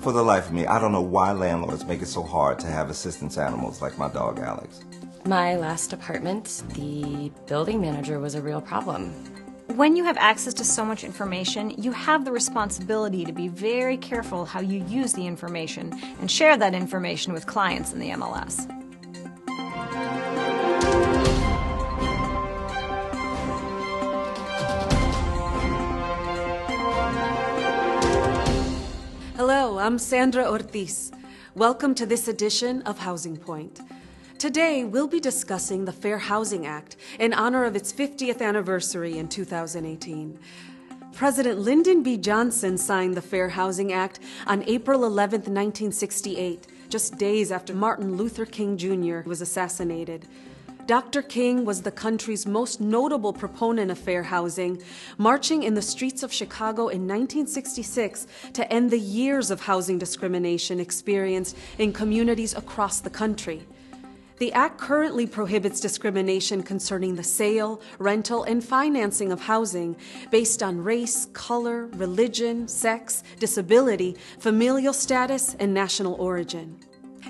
For the life of me, I don't know why landlords make it so hard to have assistance animals like my dog Alex. My last apartment, the building manager was a real problem. When you have access to so much information, you have the responsibility to be very careful how you use the information and share that information with clients in the MLS. Hello, I'm Sandra Ortiz. Welcome to this edition of Housing Point. Today, we'll be discussing the Fair Housing Act in honor of its 50th anniversary in 2018. President Lyndon B. Johnson signed the Fair Housing Act on April 11, 1968, just days after Martin Luther King Jr. was assassinated. Dr. King was the country's most notable proponent of fair housing, marching in the streets of Chicago in 1966 to end the years of housing discrimination experienced in communities across the country. The Act currently prohibits discrimination concerning the sale, rental, and financing of housing based on race, color, religion, sex, disability, familial status, and national origin.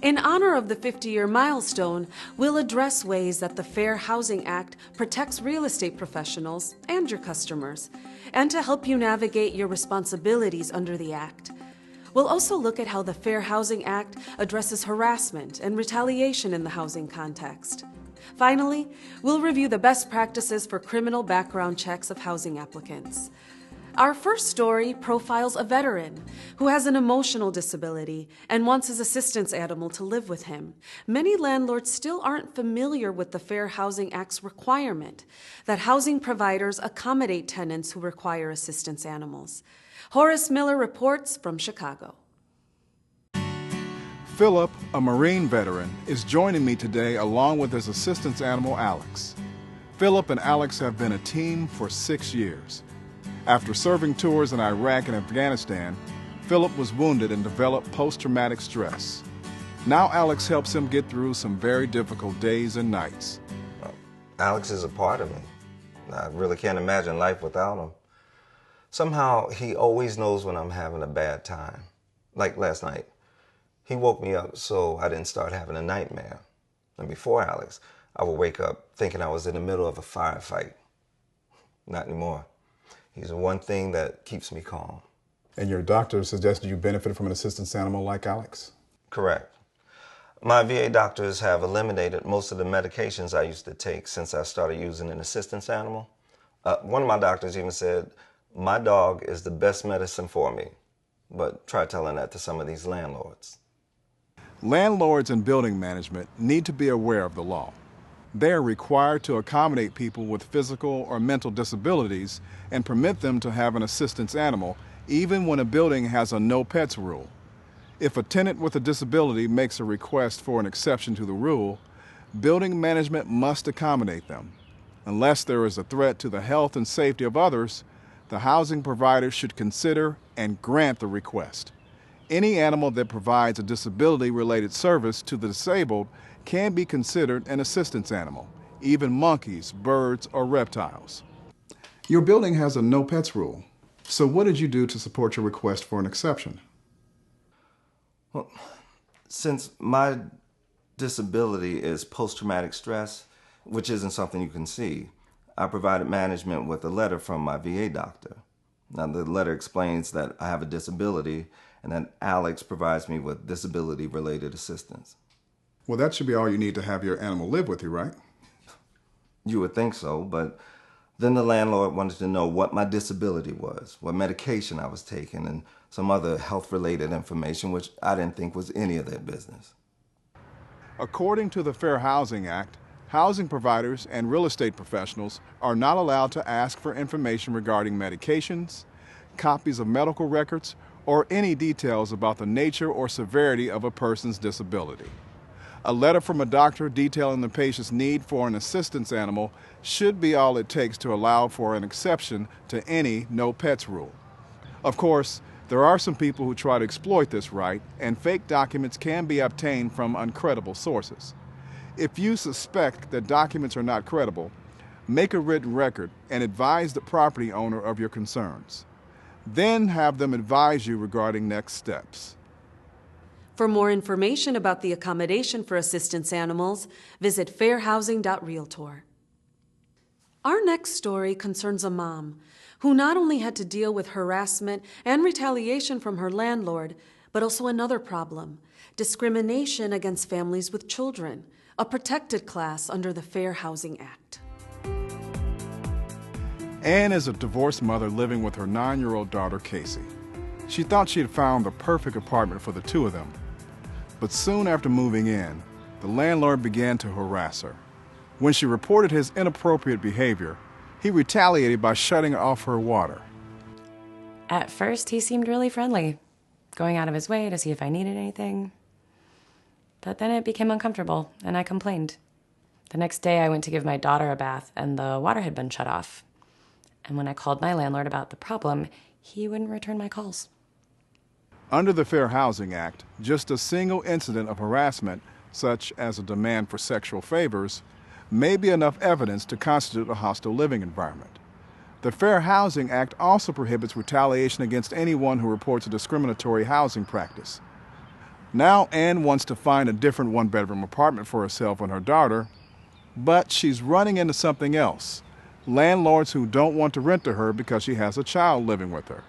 In honor of the 50-year milestone, we'll address ways that the Fair Housing Act protects real estate professionals and your customers, and to help you navigate your responsibilities under the Act. We'll also look at how the Fair Housing Act addresses harassment and retaliation in the housing context. Finally, we'll review the best practices for criminal background checks of housing applicants. Our first story profiles a veteran who has an emotional disability and wants his assistance animal to live with him. Many landlords still aren't familiar with the Fair Housing Act's requirement that housing providers accommodate tenants who require assistance animals. Horace Miller reports from Chicago. Philip, a Marine veteran, is joining me today along with his assistance animal, Alex. Philip and Alex have been a team for 6 years. After serving tours in Iraq and Afghanistan, Philip was wounded and developed post-traumatic stress. Now Alex helps him get through some very difficult days and nights. Alex is a part of me. I really can't imagine life without him. Somehow, he always knows when I'm having a bad time. Like last night, he woke me up so I didn't start having a nightmare. And before Alex, I would wake up thinking I was in the middle of a firefight. Not anymore. He's the one thing that keeps me calm. And your doctor suggested you benefit from an assistance animal like Alex? Correct. My VA doctors have eliminated most of the medications I used to take since I started using an assistance animal. One of my doctors even said, "My dog is the best medicine for me." But try telling that to some of these landlords. Landlords and building management need to be aware of the law. They are required to accommodate people with physical or mental disabilities and permit them to have an assistance animal, even when a building has a no pets rule. If a tenant with a disability makes a request for an exception to the rule, building management must accommodate them. Unless there is a threat to the health and safety of others, the housing provider should consider and grant the request. Any animal that provides a disability-related service to the disabled can be considered an assistance animal, even monkeys, birds, or reptiles. Your building has a no pets rule. So what did you do to support your request for an exception? Well, since my disability is post-traumatic stress, which isn't something you can see, I provided management with a letter from my VA doctor. Now, the letter explains that I have a disability and that Alex provides me with disability-related assistance. Well, that should be all you need to have your animal live with you, right? You would think so, but then the landlord wanted to know what my disability was, what medication I was taking, and some other health-related information, which I didn't think was any of their business. According to the Fair Housing Act, housing providers and real estate professionals are not allowed to ask for information regarding medications, copies of medical records, or any details about the nature or severity of a person's disability. A letter from a doctor detailing the patient's need for an assistance animal should be all it takes to allow for an exception to any no pets rule. Of course, there are some people who try to exploit this right, and fake documents can be obtained from uncredible sources. If you suspect that documents are not credible, make a written record and advise the property owner of your concerns. Then have them advise you regarding next steps. For more information about the accommodation for assistance animals, visit fairhousing.realtor. Our next story concerns a mom who not only had to deal with harassment and retaliation from her landlord, but also another problem: discrimination against families with children, a protected class under the Fair Housing Act. Anne is a divorced mother living with her 9-year-old daughter, Casey. She thought she had found the perfect apartment for the two of them. But soon after moving in, the landlord began to harass her. When she reported his inappropriate behavior, he retaliated by shutting off her water. At first, he seemed really friendly, going out of his way to see if I needed anything. But then it became uncomfortable, and I complained. The next day, I went to give my daughter a bath, and the water had been shut off. And when I called my landlord about the problem, he wouldn't return my calls. Under the Fair Housing Act, just a single incident of harassment, such as a demand for sexual favors, may be enough evidence to constitute a hostile living environment. The Fair Housing Act also prohibits retaliation against anyone who reports a discriminatory housing practice. Now Anne wants to find a different one-bedroom apartment for herself and her daughter, but she's running into something else: landlords who don't want to rent to her because she has a child living with her.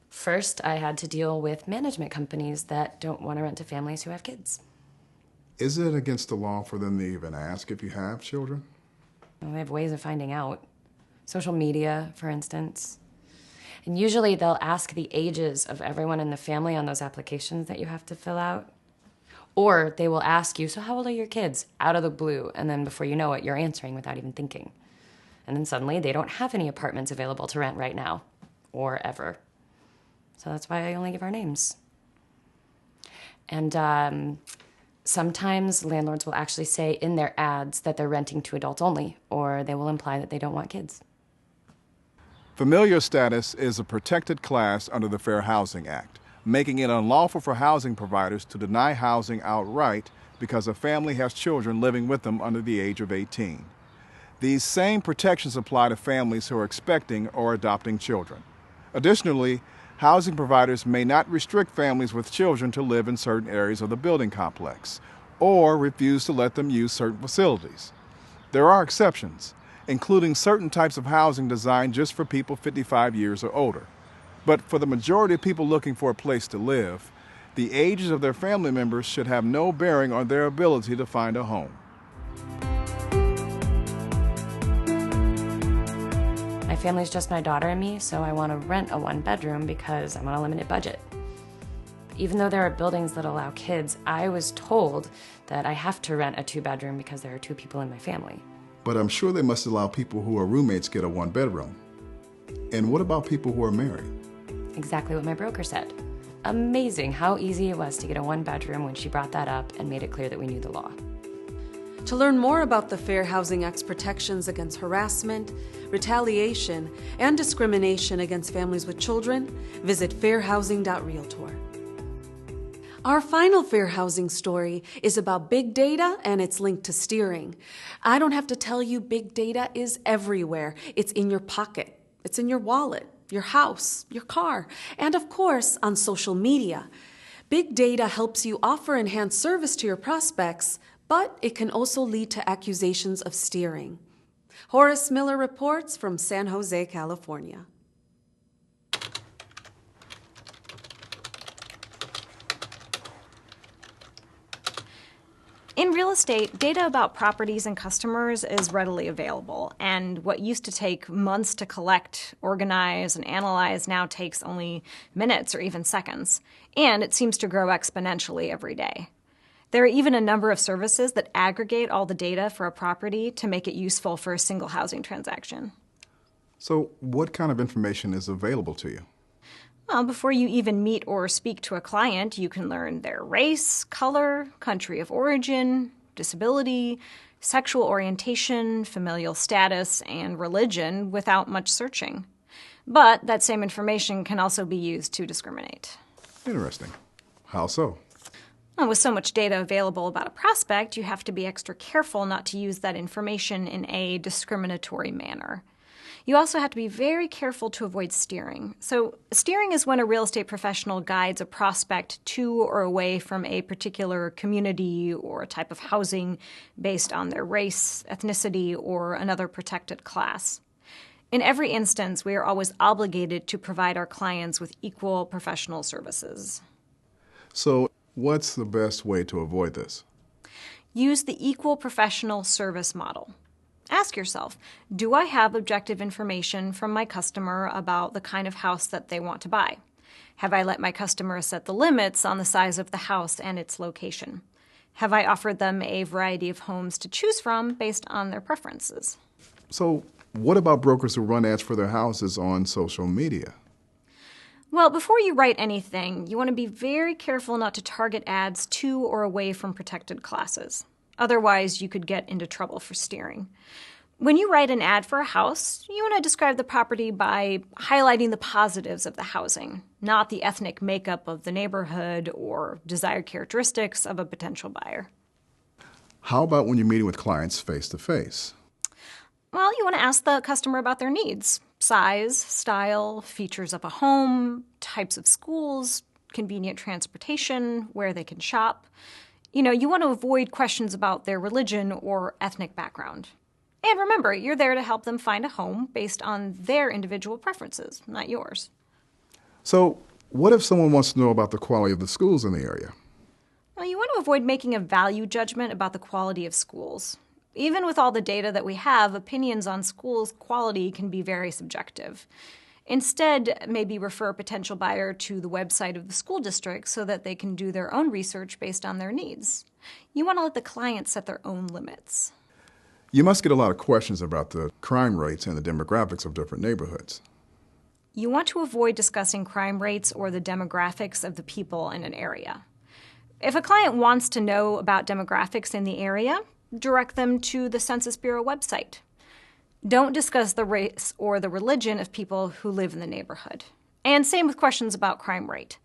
First, I had to deal with management companies that don't want to rent to families who have kids. Is it against the law for them to even ask if you have children? Well, they have ways of finding out. Social media, for instance. And usually they'll ask the ages of everyone in the family on those applications that you have to fill out. Or they will ask you, "So how old are your kids?" out of the blue, and then before you know it, you're answering without even thinking. And then suddenly they don't have any apartments available to rent right now, or ever. So that's why I only give our names. And sometimes landlords will actually say in their ads that they're renting to adults only, or they will imply that they don't want kids. Familial status is a protected class under the Fair Housing Act, making it unlawful for housing providers to deny housing outright because a family has children living with them under the age of 18. These same protections apply to families who are expecting or adopting children. Additionally, housing providers may not restrict families with children to live in certain areas of the building complex, or refuse to let them use certain facilities. There are exceptions, including certain types of housing designed just for people 55 years or older. But for the majority of people looking for a place to live, the ages of their family members should have no bearing on their ability to find a home. My family's just my daughter and me, so I want to rent a one-bedroom because I'm on a limited budget. Even though there are buildings that allow kids, I was told that I have to rent a two-bedroom because there are two people in my family. But I'm sure they must allow people who are roommates get a one-bedroom. And what about people who are married? Exactly what my broker said. Amazing how easy it was to get a one-bedroom when she brought that up and made it clear that we knew the law. To learn more about the Fair Housing Act's protections against harassment, retaliation, and discrimination against families with children, visit fairhousing.realtor. Our final fair housing story is about big data and its link to steering. I don't have to tell you, big data is everywhere. It's in your pocket, it's in your wallet, your house, your car, and of course, on social media. Big data helps you offer enhanced service to your prospects, but it can also lead to accusations of steering. Horace Miller reports from San Jose, California. In real estate, data about properties and customers is readily available, and what used to take months to collect, organize, and analyze now takes only minutes or even seconds, and it seems to grow exponentially every day. There are even a number of services that aggregate all the data for a property to make it useful for a single housing transaction. So what kind of information is available to you? Well, before you even meet or speak to a client, you can learn their race, color, country of origin, disability, sexual orientation, familial status, and religion without much searching. But that same information can also be used to discriminate. Interesting. How so? Well, with so much data available about a prospect, you have to be extra careful not to use that information in a discriminatory manner. You also have to be very careful to avoid steering. So steering is when a real estate professional guides a prospect to or away from a particular community or a type of housing based on their race, ethnicity, or another protected class. In every instance, we are always obligated to provide our clients with equal professional services. So, what's the best way to avoid this? Use the equal professional service model. Ask yourself, do I have objective information from my customer about the kind of house that they want to buy? Have I let my customer set the limits on the size of the house and its location? Have I offered them a variety of homes to choose from based on their preferences? So, what about brokers who run ads for their houses on social media? Well, before you write anything, you want to be very careful not to target ads to or away from protected classes. Otherwise, you could get into trouble for steering. When you write an ad for a house, you want to describe the property by highlighting the positives of the housing, not the ethnic makeup of the neighborhood or desired characteristics of a potential buyer. How about when you're meeting with clients face-to-face? Well, you want to ask the customer about their needs: size, style, features of a home, types of schools, convenient transportation, where they can shop. You want to avoid questions about their religion or ethnic background. And remember, you're there to help them find a home based on their individual preferences, not yours. So, what if someone wants to know about the quality of the schools in the area? Well, you want to avoid making a value judgment about the quality of schools. Even with all the data that we have, opinions on schools' quality can be very subjective. Instead, maybe refer a potential buyer to the website of the school district so that they can do their own research based on their needs. You want to let the client set their own limits. You must get a lot of questions about the crime rates and the demographics of different neighborhoods. You want to avoid discussing crime rates or the demographics of the people in an area. If a client wants to know about demographics in the area, direct them to the Census Bureau website. Don't discuss the race or the religion of people who live in the neighborhood. And same with questions about crime rate.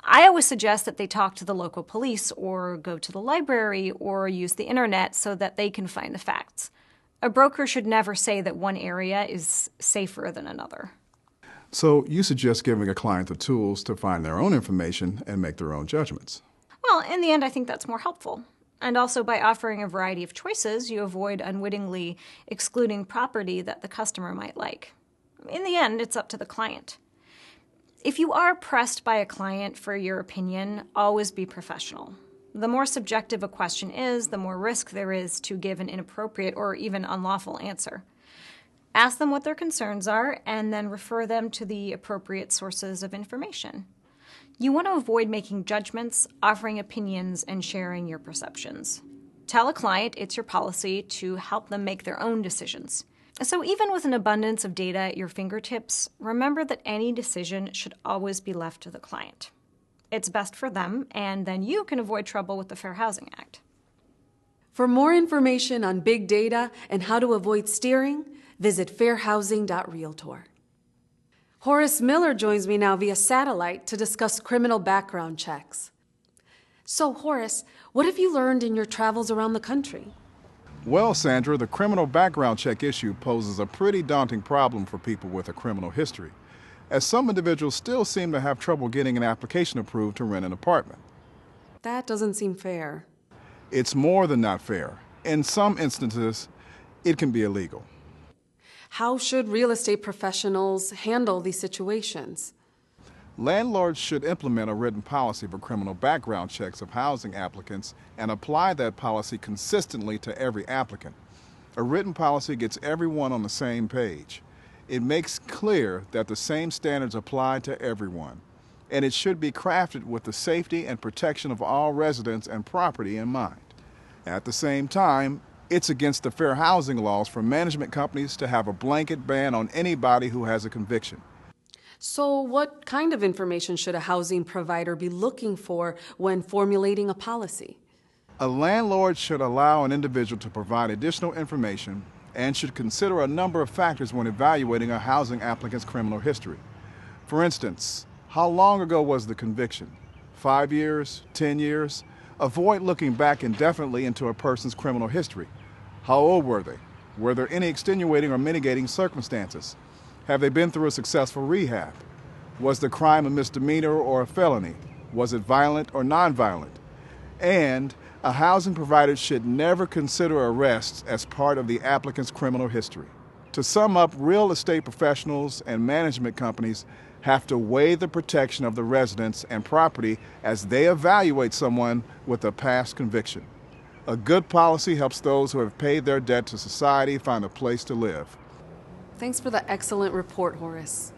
I always suggest that they talk to the local police or go to the library or use the internet so that they can find the facts. A broker should never say that one area is safer than another. So you suggest giving a client the tools to find their own information and make their own judgments. Well, in the end, I think that's more helpful. And also, by offering a variety of choices, you avoid unwittingly excluding property that the customer might like. In the end, it's up to the client. If you are pressed by a client for your opinion, always be professional. The more subjective a question is, the more risk there is to give an inappropriate or even unlawful answer. Ask them what their concerns are, and then refer them to the appropriate sources of information. You want to avoid making judgments, offering opinions, and sharing your perceptions. Tell a client it's your policy to help them make their own decisions. So even with an abundance of data at your fingertips, remember that any decision should always be left to the client. It's best for them, and then you can avoid trouble with the Fair Housing Act. For more information on big data and how to avoid steering, visit fairhousing.realtor. Horace Miller joins me now via satellite to discuss criminal background checks. So, Horace, what have you learned in your travels around the country? Well, Sandra, the criminal background check issue poses a pretty daunting problem for people with a criminal history, as some individuals still seem to have trouble getting an application approved to rent an apartment. That doesn't seem fair. It's more than not fair. In some instances, it can be illegal. How should real estate professionals handle these situations? Landlords should implement a written policy for criminal background checks of housing applicants and apply that policy consistently to every applicant. A written policy gets everyone on the same page. It makes clear that the same standards apply to everyone, and it should be crafted with the safety and protection of all residents and property in mind. At the same time, it's against the fair housing laws for management companies to have a blanket ban on anybody who has a conviction. So what kind of information should a housing provider be looking for when formulating a policy? A landlord should allow an individual to provide additional information and should consider a number of factors when evaluating a housing applicant's criminal history. For instance, how long ago was the conviction? 5 years? 10 years? Avoid looking back indefinitely into a person's criminal history. How old were they? Were there any extenuating or mitigating circumstances? Have they been through a successful rehab? Was the crime a misdemeanor or a felony? Was it violent or nonviolent? And a housing provider should never consider arrests as part of the applicant's criminal history. To sum up, real estate professionals and management companies have to weigh the protection of the residents and property as they evaluate someone with a past conviction. A good policy helps those who have paid their debt to society find a place to live. Thanks for the excellent report, Horace.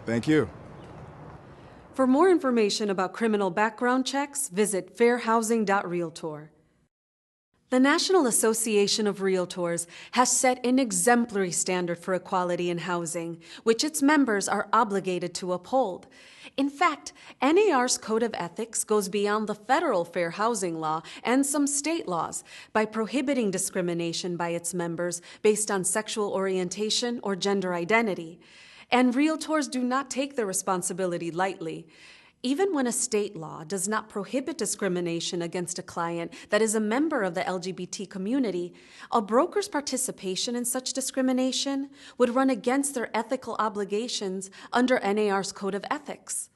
Thank you. For more information about criminal background checks, visit fairhousing.realtor. The National Association of REALTORS has set an exemplary standard for equality in housing, which its members are obligated to uphold. In fact, NAR's Code of Ethics goes beyond the federal fair housing law and some state laws by prohibiting discrimination by its members based on sexual orientation or gender identity. And realtors do not take their responsibility lightly. Even when a state law does not prohibit discrimination against a client that is a member of the LGBT community, a broker's participation in such discrimination would run against their ethical obligations under NAR's Code of Ethics.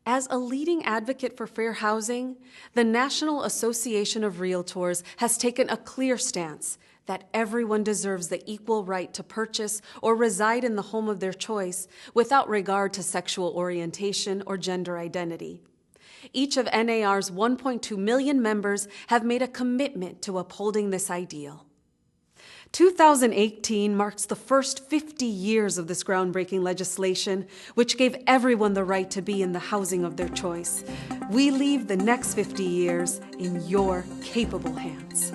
As a leading advocate for fair housing, the National Association of REALTORS has taken a clear stance that everyone deserves the equal right to purchase or reside in the home of their choice without regard to sexual orientation or gender identity. Each of NAR's 1.2 million members have made a commitment to upholding this ideal. 2018 marks the first 50 years of this groundbreaking legislation, which gave everyone the right to be in the housing of their choice. We leave the next 50 years in your capable hands.